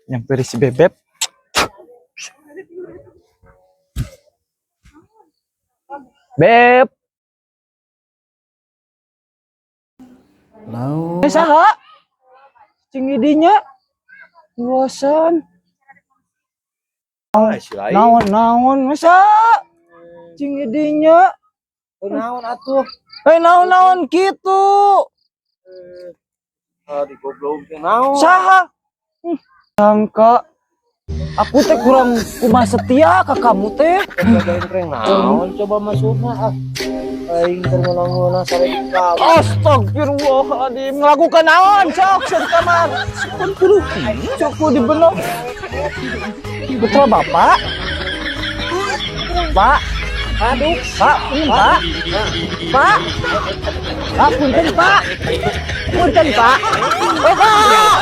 Yang berisi bebek. Beb. Naon? Saha? Cingidinya. Luasan. Naon masa? Cingidinya. Naon atuh? Naon gitu. Di goblok naon? Saha? Sangka aku teh kurang kumah setia ke kamu teh. Naon coba maksudna aing keur ngolong-ngolong sare kamu. Astagfirullahaladzim, ngelakukan naon sok kamar. Sok di benok. Betul Bapak? Pak? Aduh, Pak, Pak. Pak. Punten Pak. Punten Pak. Pak.